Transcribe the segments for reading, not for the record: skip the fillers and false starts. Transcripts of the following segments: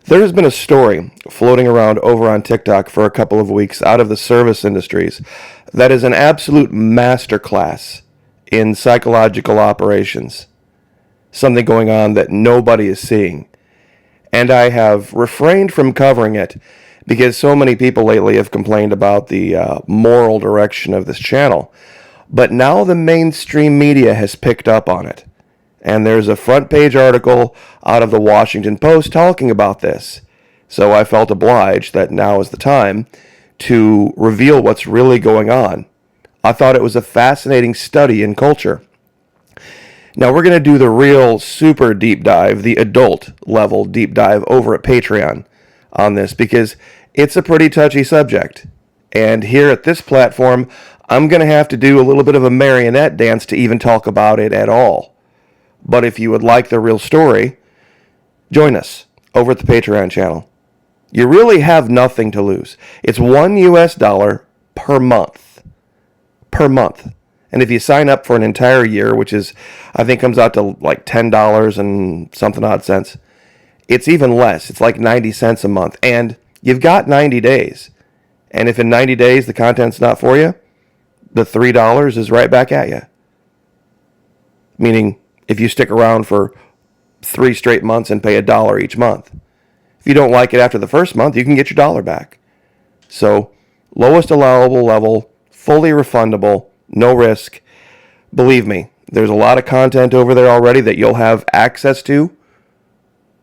There has been a story floating around over on TikTok for a couple of weeks out of the service industries that is an absolute masterclass in psychological operations. Something going on that nobody is seeing. And I have refrained from covering it because so many people lately have complained about the moral direction of this channel. But now the mainstream media has picked up on it. And there's a front page article out of the Washington Post talking about this. So I felt obliged that now is the time to reveal what's really going on. I thought it was a fascinating study in culture. Now we're going to do the real super deep dive, the adult level deep dive over at Patreon on this because it's a pretty touchy subject. And here at this platform, I'm going to have to do a little bit of a marionette dance to even talk about it at all. But if you would like the real story, join us over at the Patreon channel. You really have nothing to lose. It's $1 per month. Per month. And if you sign up for an entire year, which is, I think comes out to like $10 and something odd cents, it's even less. It's like 90 cents a month. And you've got 90 days. And if in 90 days the content's not for you, the $3 is right back at you. Meaning, if you stick around for 3 straight months and pay $1 each month. If you don't like it after the first month, you can get your dollar back. So, lowest allowable level, fully refundable, no risk. Believe me, there's a lot of content over there already that you'll have access to.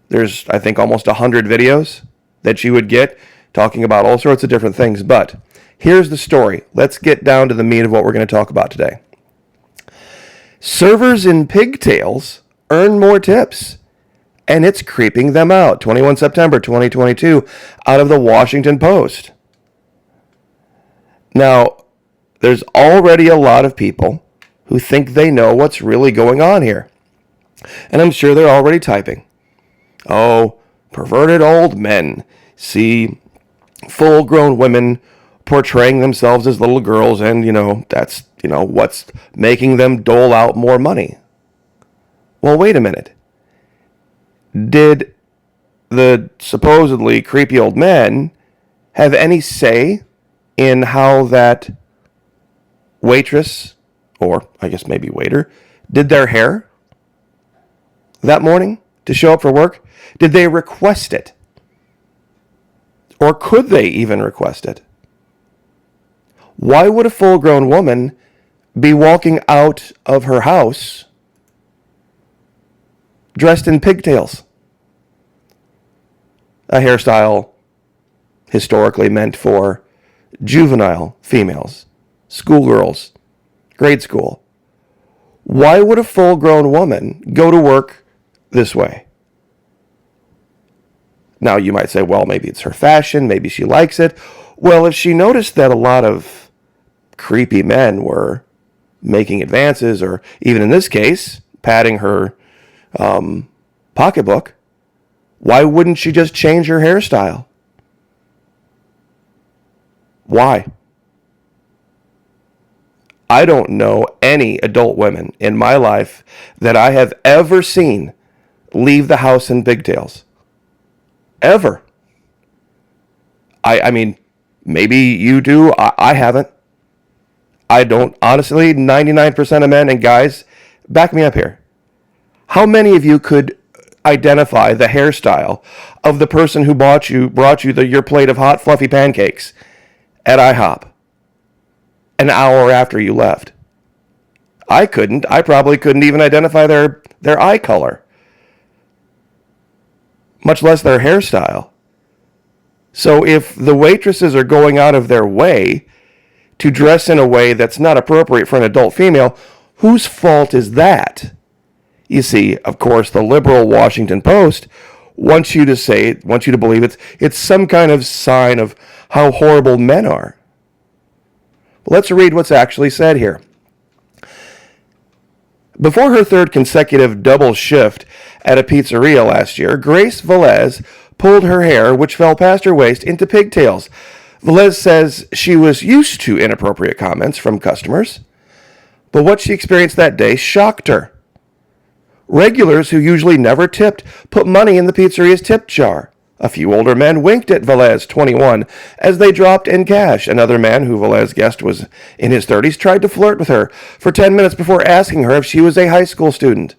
There's, I think, almost 100 videos that you would get talking about all sorts of different things. But here's the story. Let's get down to the meat of what we're going to talk about today. Servers in pigtails earn more tips, and it's creeping them out. 21 September 2022, out of the Washington Post. Now, there's already a lot of people who think they know what's really going on here. And I'm sure they're already typing. Oh, perverted old men see full-grown women portraying themselves as little girls, and, that's, what's making them dole out more money. Well, wait a minute. Did the supposedly creepy old men have any say in how that waitress, or I guess maybe waiter, did their hair that morning to show up for work? Did they request it? Or could they even request it? Why would a full-grown woman be walking out of her house dressed in pigtails? A hairstyle historically meant for juvenile females, schoolgirls, grade school. Why would a full-grown woman go to work this way? Now, you might say, well, maybe it's her fashion, maybe she likes it. Well, if she noticed that a lot of creepy men were making advances, or even in this case, patting her pocketbook, why wouldn't she just change her hairstyle? Why? I don't know any adult women in my life that I have ever seen leave the house in pigtails. Ever. I mean, maybe you do. I haven't. I don't. Honestly, 99% of men and guys, back me up here. How many of you could identify the hairstyle of the person who brought you your plate of hot, fluffy pancakes at IHOP an hour after you left? I couldn't. I probably couldn't even identify their eye color, much less their hairstyle. So if the waitresses are going out of their way to dress in a way that's not appropriate for an adult female, whose fault is that? You see, of course, the liberal Washington Post wants you to believe it's some kind of sign of how horrible men are. Let's read what's actually said here. Before her third consecutive double shift at a pizzeria last year, Grace Velez pulled her hair, which fell past her waist, into pigtails. Velez says she was used to inappropriate comments from customers, but what she experienced that day shocked her. Regulars who usually never tipped put money in the pizzeria's tip jar. A few older men winked at Velez, 21, as they dropped in cash. Another man, who Velez guessed was in his 30s, tried to flirt with her for 10 minutes before asking her if she was a high school student.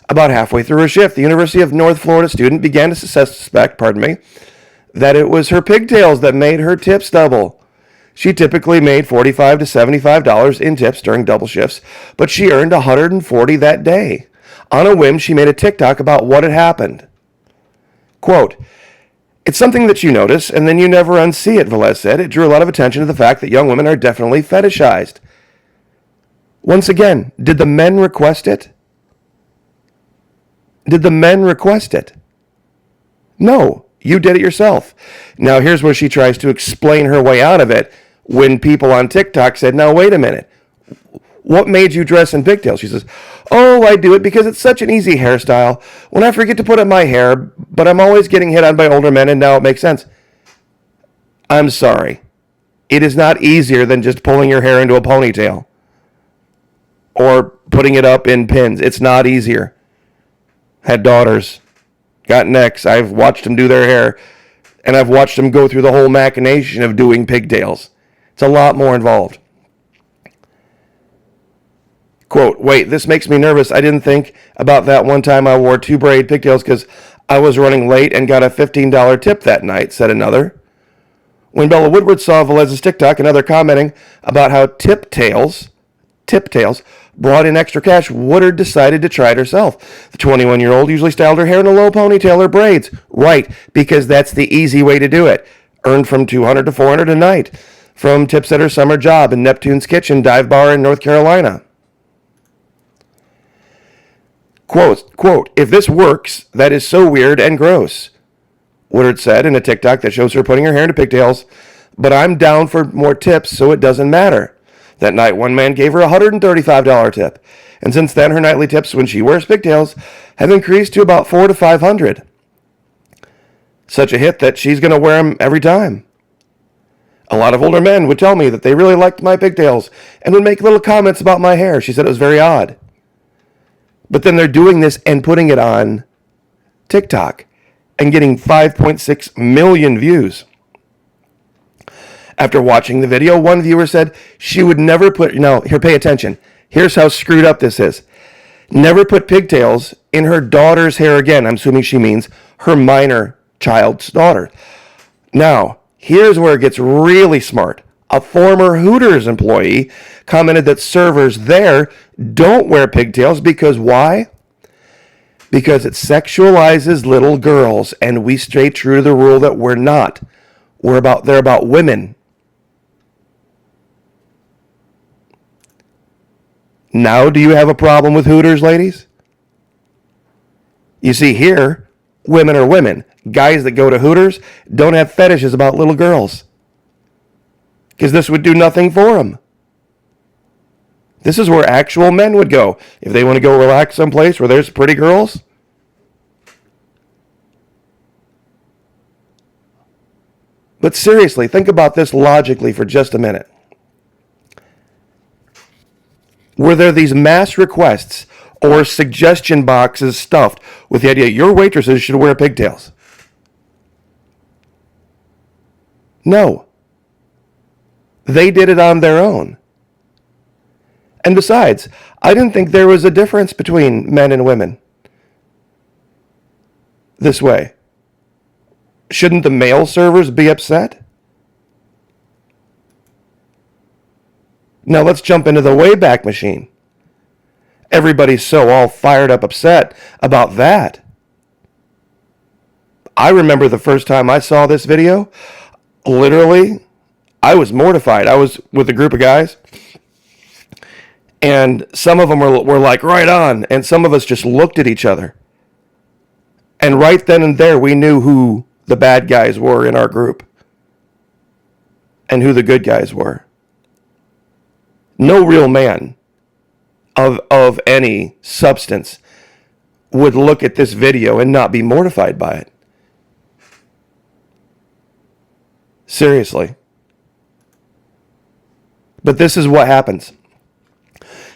About halfway through her shift, the University of North Florida student began to suspect, that it was her pigtails that made her tips double. She typically made $45 to $75 in tips during double shifts, but she earned $140 that day. On a whim, she made a TikTok about what had happened. Quote, "It's something that you notice, and then you never unsee it," Velez said. It drew a lot of attention to the fact that young women are definitely fetishized. Once again, did the men request it? Did the men request it? No, you did it yourself. Now, here's where she tries to explain her way out of it when people on TikTok said, "Now, wait a minute. What made you dress in pigtails?" She says, "Oh, I do it because it's such an easy hairstyle. When I forget to put up my hair, but I'm always getting hit on by older men, and now it makes sense." I'm sorry. It is not easier than just pulling your hair into a ponytail or putting it up in pins. It's not easier. Had daughters, got necks. I've watched them do their hair, and I've watched them go through the whole machination of doing pigtails. It's a lot more involved. Quote, "Wait, this makes me nervous. I didn't think about that one time I wore 2 braid pigtails because I was running late and got a $15 tip that night," said another. When Bella Woodward saw Velez's TikTok, another commenting about how tip tails brought in extra cash, Woodward decided to try it herself. The 21-year-old usually styled her hair in a low ponytail or braids. Right, because that's the easy way to do it. Earned from $200 to $400 a night from tips at her summer job in Neptune's Kitchen dive bar in North Carolina. Quote, "If this works, that is so weird and gross," Woodward said in a TikTok that shows her putting her hair into pigtails. "But I'm down for more tips, so it doesn't matter." That night, one man gave her a $135 tip. And since then, her nightly tips when she wears pigtails have increased to about $400 to $500. Such a hit that she's going to wear them every time. A lot of older men would tell me that they really liked my pigtails and would make little comments about my hair. She said it was very odd. But then they're doing this and putting it on TikTok and getting 5.6 million views. After watching the video, one viewer said she would never put, here, pay attention. Here's how screwed up this is. Never put pigtails in her daughter's hair again. I'm assuming she means her minor child's daughter. Now, here's where it gets really smart. A former Hooters employee commented that servers there don't wear pigtails because why? Because it sexualizes little girls, and we stay true to the rule that we're not. They're about women. Now, do you have a problem with Hooters, ladies? You see, here, women are women. Guys that go to Hooters don't have fetishes about little girls. Because this would do nothing for them. This is where actual men would go. If they want to go relax someplace where there's pretty girls. But seriously, think about this logically for just a minute. Were there these mass requests or suggestion boxes stuffed with the idea your waitresses should wear pigtails? No. They did it on their own. And besides, I didn't think there was a difference between men and women. This way. Shouldn't the male servers be upset? Now let's jump into the Wayback Machine. Everybody's so all fired up upset about that. I remember the first time I saw this video, literally, I was mortified. I was with a group of guys, and some of them were like, right on, and some of us just looked at each other. And right then and there, we knew who the bad guys were in our group and who the good guys were. No real man of any substance would look at this video and not be mortified by it. Seriously. But this is what happens.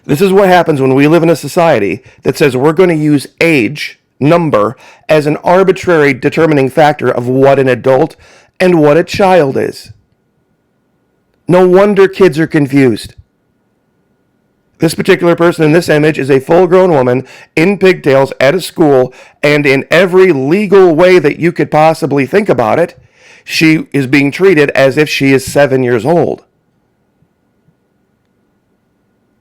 This is what happens when we live in a society that says we're going to use age, number as an arbitrary determining factor of what an adult and what a child is. No wonder kids are confused. This particular person in this image is a full-grown woman in pigtails at a school, and in every legal way that you could possibly think about it, she is being treated as if she is 7 years old.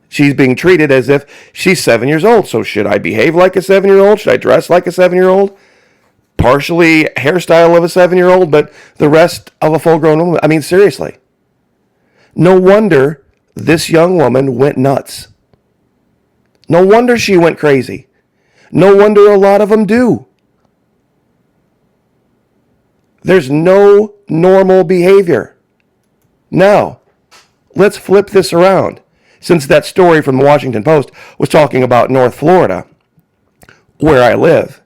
She's being treated as if she's 7 years old. So should I behave like a 7-year-old? Should I dress like a 7-year-old? Partially hairstyle of a 7-year-old, but the rest of a full-grown woman? I mean, seriously. No wonder this young woman went nuts. No wonder she went crazy. No wonder a lot of them do. There's no normal behavior. Now, let's flip this around. Since that story from the Washington Post was talking about North Florida, where I live,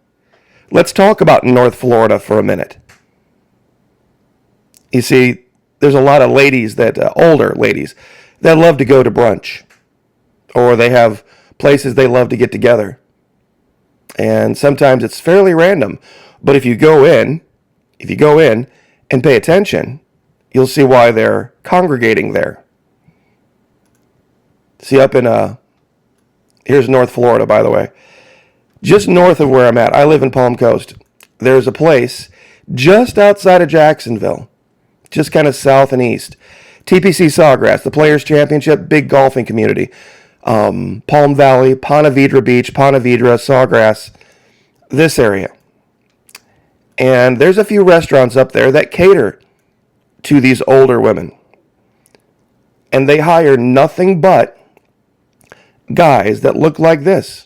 let's talk about North Florida for a minute. You see, there's a lot of ladies older ladies, that love to go to brunch. Or they have places they love to get together. And sometimes it's fairly random. But if you go in and pay attention, you'll see why they're congregating there. See, here's North Florida, by the way. Just north of where I'm at, I live in Palm Coast. There's a place just outside of Jacksonville, just kind of south and east. TPC Sawgrass, the Players Championship, big golfing community. Palm Valley, Ponte Vedra Beach, Ponte Vedra, Sawgrass, this area. And there's a few restaurants up there that cater to these older women. And they hire nothing but guys that look like this.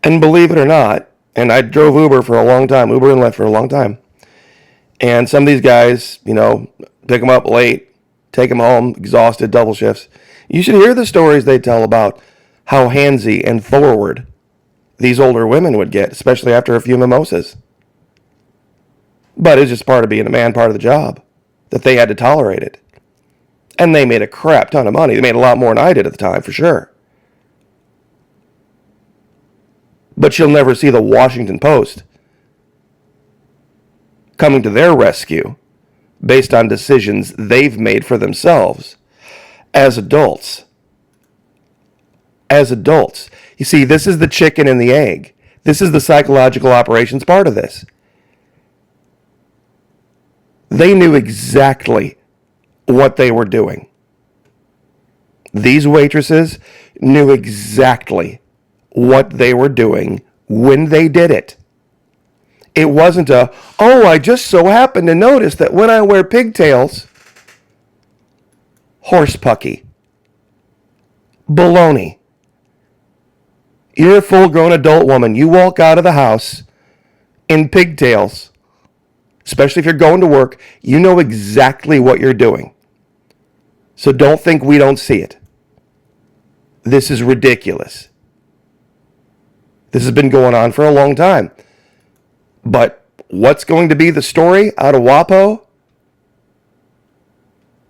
And believe it or not, and I drove Uber for a long time, Uber and Lyft for a long time. And some of these guys, pick them up late, take them home, exhausted, double shifts. You should hear the stories they tell about how handsy and forward these older women would get, especially after a few mimosas. But it's just part of being a man, part of the job, that they had to tolerate it. And they made a crap ton of money. They made a lot more than I did at the time, for sure. But you'll never see the Washington Post coming to their rescue based on decisions they've made for themselves as adults. As adults. You see, this is the chicken and the egg. This is the psychological operations part of this. They knew exactly what they were doing. These waitresses knew exactly what they were doing when they did it. It wasn't I just so happened to notice that when I wear pigtails, horsepucky, baloney. You're a full-grown adult woman. You walk out of the house in pigtails, especially if you're going to work. You know exactly what you're doing. So don't think we don't see it. This is ridiculous. This has been going on for a long time. But what's going to be the story out of WAPO?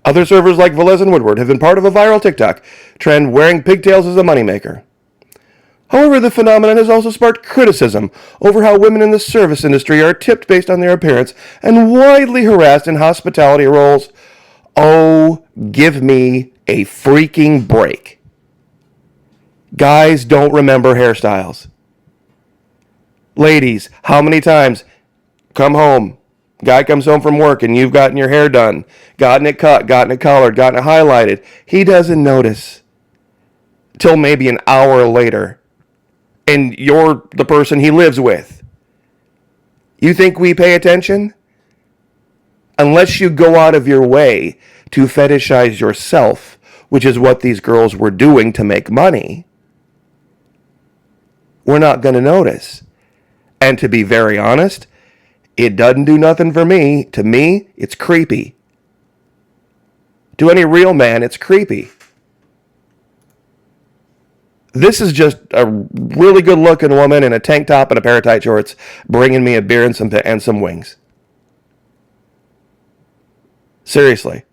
Other servers like Velez and Woodward have been part of a viral TikTok trend wearing pigtails as a moneymaker. However, the phenomenon has also sparked criticism over how women in the service industry are tipped based on their appearance and widely harassed in hospitality roles. Oh, give me a freaking break. Guys don't remember hairstyles. Ladies, how many times come home, guy comes home from work and you've gotten your hair done, gotten it cut, gotten it colored, gotten it highlighted. He doesn't notice till maybe an hour later. And you're the person he lives with. You think we pay attention? Unless you go out of your way to fetishize yourself, which is what these girls were doing to make money, we're not going to notice. And to be very honest, it doesn't do nothing for me. To me, it's creepy. To any real man, it's creepy. This is just a really good-looking woman in a tank top and a pair of tight shorts bringing me a beer and some wings. Seriously.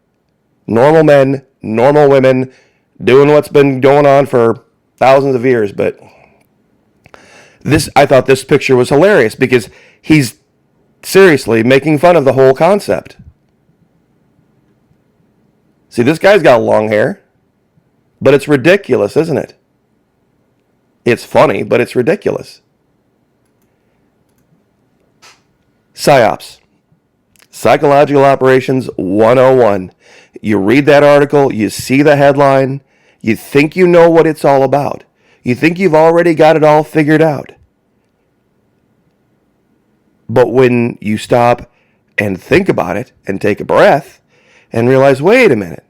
Normal men, normal women, doing what's been going on for thousands of years, but I thought this picture was hilarious because he's seriously making fun of the whole concept. See, this guy's got long hair, but it's ridiculous, isn't it? It's funny, but it's ridiculous. PSYOPs. Psychological Operations 101. You read that article, you see the headline, you think you know what it's all about. You think you've already got it all figured out. But when you stop and think about it and take a breath and realize, wait a minute,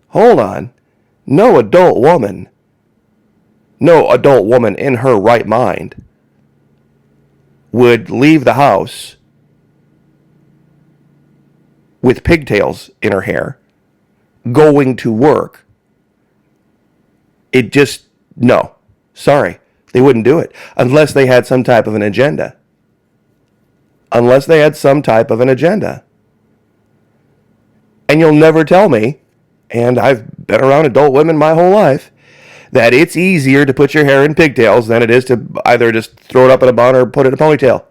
hold on, no adult woman in her right mind would leave the house with pigtails in her hair, going to work. It just, no. Sorry. They wouldn't do it unless they had some type of an agenda. Unless they had some type of an agenda. And you'll never tell me, and I've been around adult women my whole life, that it's easier to put your hair in pigtails than it is to either just throw it up in a bun or put it in a ponytail.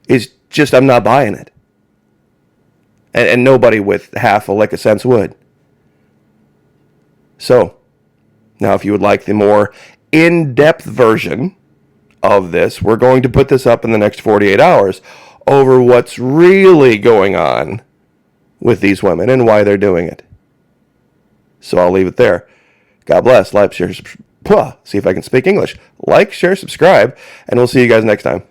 It's just, I'm not buying it. And nobody with half a lick of sense would. So, now if you would like the more in-depth version of this, we're going to put this up in the next 48 hours over what's really going on with these women and why they're doing it. So I'll leave it there. God bless. Like, share, see if I can speak English. Like, share, subscribe, and we'll see you guys next time.